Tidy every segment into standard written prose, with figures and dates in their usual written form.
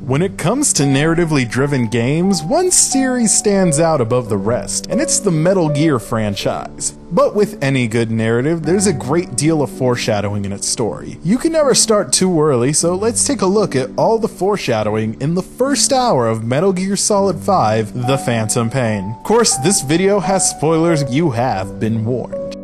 When it comes to narratively driven games, one series stands out above the rest, and it's the Metal Gear franchise. But with any good narrative, there's a great deal of foreshadowing in its story. You can never start too early, so let's take a look at all the foreshadowing in the first hour of Metal Gear Solid 5: The Phantom Pain. Of course, this video has spoilers, you have been warned.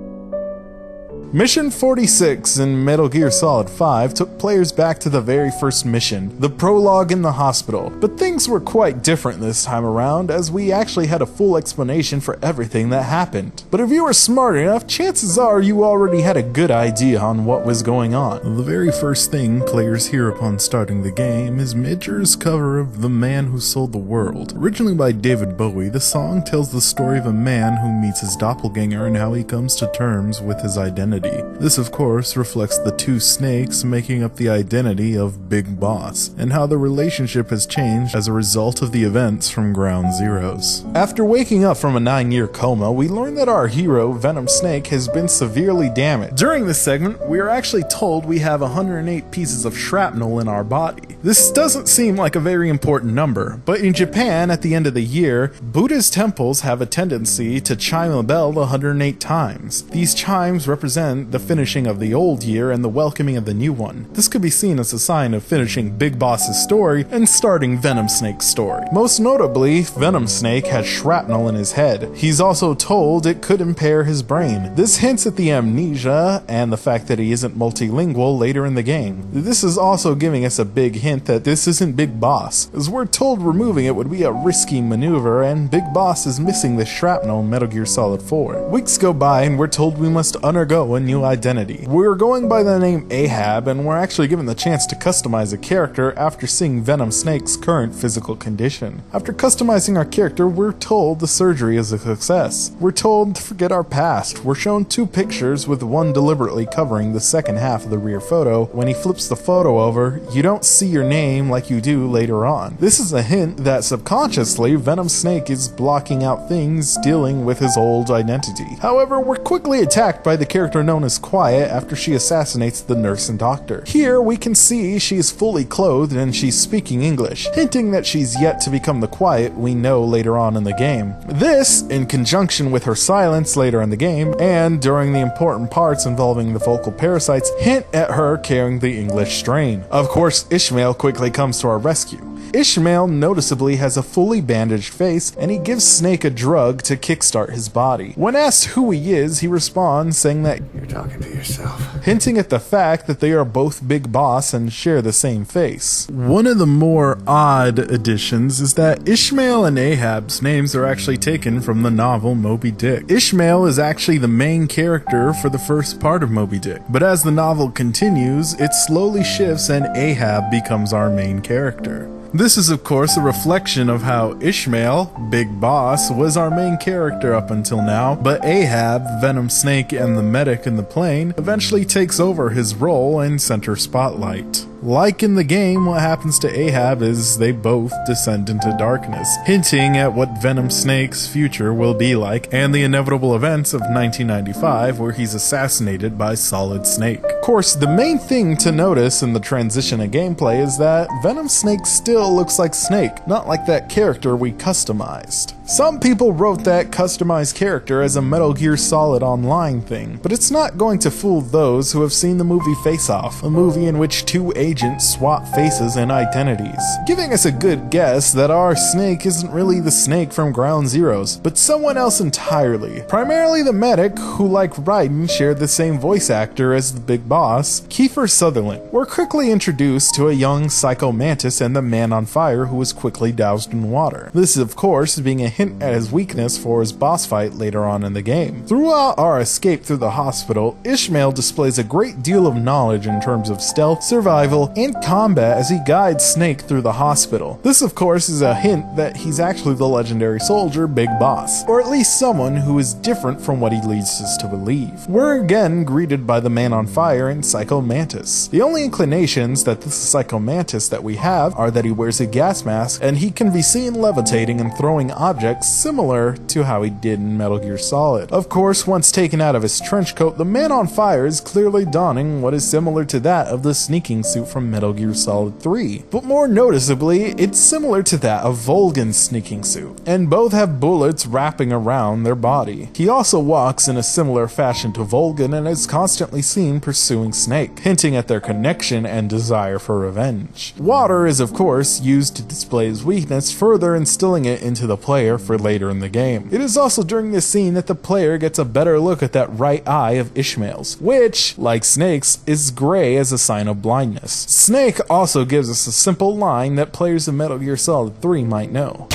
Mission 46 in Metal Gear Solid 5 took players back to the very first mission, the prologue in the hospital. But things were quite different this time around, as we actually had a full explanation for everything that happened. But if you were smart enough, chances are you already had a good idea on what was going on. The very first thing players hear upon starting the game is Midger's cover of The Man Who Sold the World. Originally by David Bowie, the song tells the story of a man who meets his doppelganger and how he comes to terms with his identity. This, of course, reflects the two snakes making up the identity of Big Boss, and how the relationship has changed as a result of the events from Ground Zeroes. After waking up from a 9-year coma, we learn that our hero, Venom Snake, has been severely damaged. During this segment, we are actually told we have 108 pieces of shrapnel in our body. This doesn't seem like a very important number, but in Japan, at the end of the year, Buddha's temples have a tendency to chime a bell 108 times. These chimes represent the finishing of the old year and the welcoming of the new one. This could be seen as a sign of finishing Big Boss's story and starting Venom Snake's story. Most notably, Venom Snake has shrapnel in his head. He's also told it could impair his brain. This hints at the amnesia and the fact that he isn't multilingual later in the game. This is also giving us a big hint that this isn't Big Boss, as we're told removing it would be a risky maneuver, and Big Boss is missing the shrapnel in Metal Gear Solid 4. Weeks go by and we're told we must undergo a new identity. We're going by the name Ahab, and we're actually given the chance to customize a character after seeing Venom Snake's current physical condition. After customizing our character, we're told the surgery is a success. We're told to forget our past. We're shown two pictures, with one deliberately covering the second half of the rear photo. When he flips the photo over, you don't see your name like you do later on. This is a hint that subconsciously Venom Snake is blocking out things dealing with his old identity. However, we're quickly attacked by the character known as Quiet after she assassinates the nurse and doctor. Here we can see she's fully clothed and she's speaking English, hinting that she's yet to become the Quiet we know later on in the game. This, in conjunction with her silence later in the game, and during the important parts involving the vocal parasites, hint at her carrying the English strain. Of course, Ishmael quickly comes to our rescue. Ishmael noticeably has a fully bandaged face, and he gives Snake a drug to kickstart his body. When asked who he is, he responds saying that you're talking to yourself, hinting at the fact that they are both Big Boss and share the same face. One of the more odd additions is that Ishmael and Ahab's names are actually taken from the novel Moby Dick. Ishmael is actually the main character for the first part of Moby Dick, but as the novel continues, it slowly shifts and Ahab becomes our main character. This is of course a reflection of how Ishmael, Big Boss, was our main character up until now, but Ahab, Venom Snake, and the medic in the plane eventually takes over his role in center spotlight. Like in the game, what happens to Ahab is they both descend into darkness, hinting at what Venom Snake's future will be like, and the inevitable events of 1995 where he's assassinated by Solid Snake. Of course, the main thing to notice in the transition of gameplay is that Venom Snake still looks like Snake, not like that character we customized. Some people wrote that customized character as a Metal Gear Solid Online thing, but it's not going to fool those who have seen the movie Face Off, a movie in which two agents swap faces and identities, giving us a good guess that our Snake isn't really the Snake from Ground Zeroes, but someone else entirely. Primarily the medic, who like Raiden shared the same voice actor as the Big Boss, Kiefer Sutherland. We're quickly introduced to a young Psycho Mantis and the Man on Fire who was quickly doused in water. This, of course, being a hint at his weakness for his boss fight later on in the game. Throughout our escape through the hospital, Ishmael displays a great deal of knowledge in terms of stealth, survival, and combat as he guides Snake through the hospital. This, of course, is a hint that he's actually the legendary soldier Big Boss, or at least someone who is different from what he leads us to believe. We're again greeted by the Man on Fire and Psycho Mantis. The only inclinations that this is Psycho Mantis that we have are that he wears a gas mask and he can be seen levitating and throwing objects similar to how he did in Metal Gear Solid. Of course, once taken out of his trench coat, the Man on Fire is clearly donning what is similar to that of the sneaking suit from Metal Gear Solid 3. But more noticeably, it's similar to that of Volgan's sneaking suit, and both have bullets wrapping around their body. He also walks in a similar fashion to Volgan and is constantly seen pursuing Snake, hinting at their connection and desire for revenge. Water is of course used to display his weakness, further instilling it into the player for later in the game. It is also during this scene that the player gets a better look at that right eye of Ishmael's, which, like Snake's, is gray as a sign of blindness. Snake also gives us a simple line that players of Metal Gear Solid 3 might know.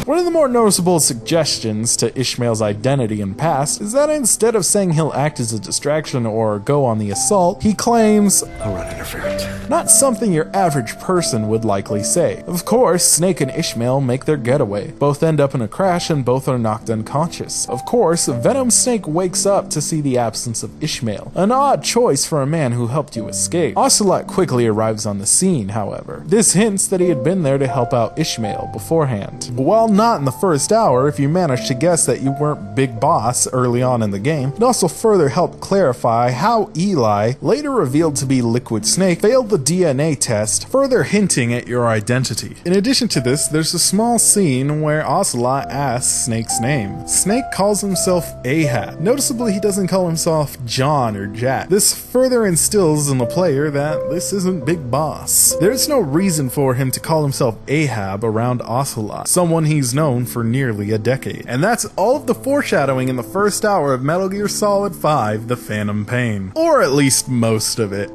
One of the more noticeable suggestions to Ishmael's identity and past is that instead of saying he'll act as a distraction or go on the assault, he claims, "I'll run interference." Not something your average person would likely say. Of course, Snake and Ishmael make their getaway. Both end up in a crash and both are knocked unconscious. Of course, Venom Snake wakes up to see the absence of Ishmael, an odd choice for a man who helped you escape. Ocelot quickly arrives on the scene, however. This hints that he had been there to help out Ishmael beforehand. While not in the first hour, if you managed to guess that you weren't Big Boss early on in the game, it also further helped clarify how Eli, later revealed to be Liquid Snake, failed the DNA test, further hinting at your identity. In addition to this, there's a small scene where Ocelot asks Snake's name. Snake calls himself Ahab. Noticeably, he doesn't call himself John or Jack. This further instills in the player that this isn't Big Boss. There's no reason for him to call himself Ahab around Ocelot, someone he's known for nearly a decade. And that's all of the foreshadowing in the first hour of Metal Gear Solid 5: The Phantom Pain. Or at least most of it.